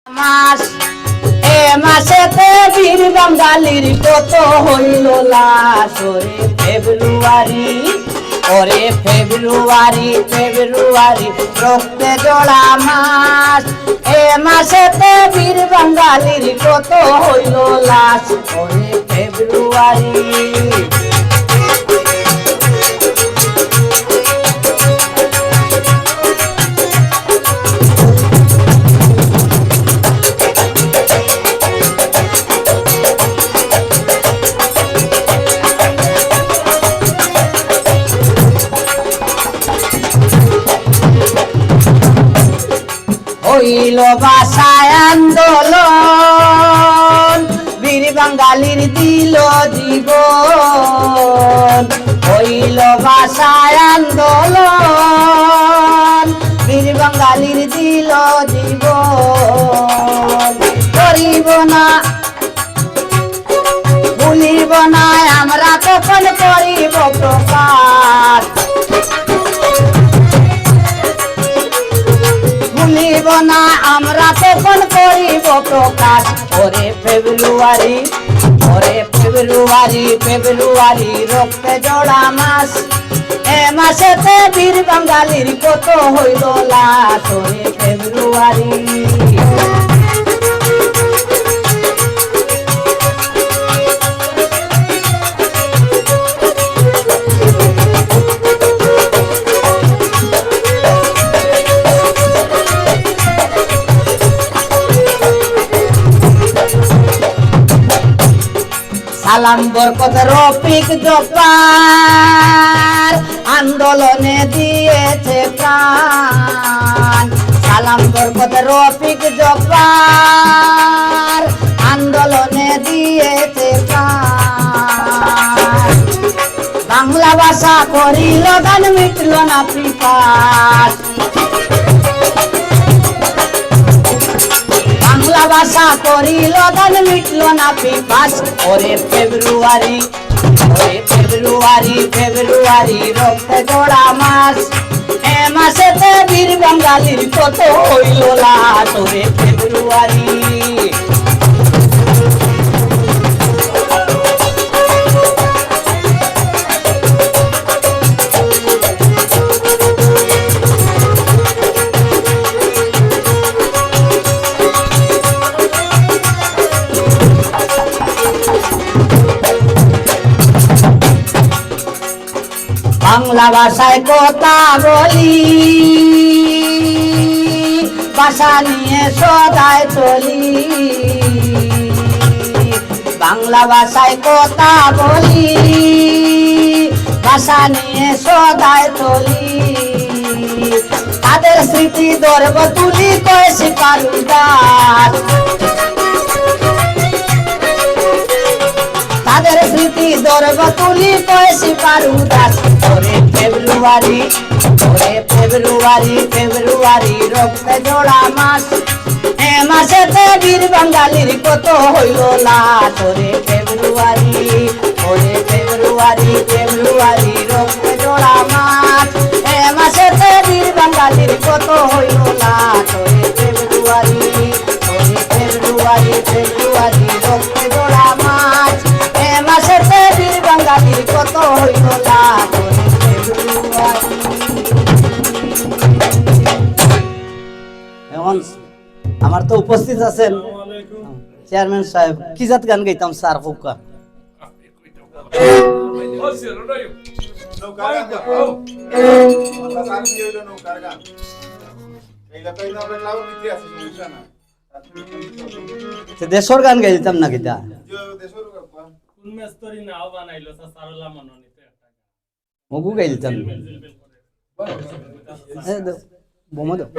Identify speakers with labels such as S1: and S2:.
S1: মাস এ মাসেতে বীর বাঙালির কত হইল লাশ ওরে ফেব্রুয়ারি রক্তে জড়া মাস এ মাসেতে বীর বাঙালির কত হইল লাশ ওরে ফেব্রুয়ারি হইল ভাষায় আন্দোলন বীর বাঙালির দিল জীবন হইল ভাষায় আন্দোলন বীর বাঙালির দিল জীবন করিব না ভুলিব না আমরা কখন করিব প্রকাশ ভুলিব না আমরা তখন করিব প্রকাশ ওরে ফেব্রুয়ারি রক্তে জড়া মাস এ মাসেতে বীর বাঙালির কত হইল লাশ ওরে ফেব্রুয়ারি সালাম বরকত রফিক জব্বার আন্দোলনে দিয়েছে প্রাণ সালাম বরকত রফিক জব্বার আন্দোলনে দিয়েছে প্রাণ বাংলা ভাষা করিল গান মিটল না পিপাস বাংলা ভাষা করিল গান মিটল না পিপাস ওরে ফেব্রুয়ারি রক্তে জড়া মাস এ মাসেতে বীর বাঙালির কত হইল লাশ ওরে ফেব্রুয়ারি বাংলা ভাষায় কথা বলি ভাষা নিয়ে সদায় চলি বাংলা ভাষায় কথা বলি ভাষা নিয়ে সদায় চলি তাদের স্মৃতি দর্ব তুলি কয়েছি কারুদাস তাদের স্মৃতি দর্ব তুলি কয়েছি কারুদাস ওরে ফেব্রুয়ারি রক্তে জড়া মাস এ মাসেতে বীর বাঙালির কত হইল লাশ ওরে ফেব্রুয়ারি রক্তে জড়া মাস এ মাসেতে বীর বাঙালির কত হইল লাশ ওরে ফেব্রুয়ারি রক্তে জড়া মাস এ মাসেতে বীর বাঙালির কত হইল লাশ ওরে ফেব্রুয়ারি এখন আমার তো উপস্থিত আছেন চেয়ারম্যান সাহেব কি জাত গান গাইতাম স্যার ফুকা দেশর গান গাইতাম না কিতা মগু গাইতাম বোমা দাও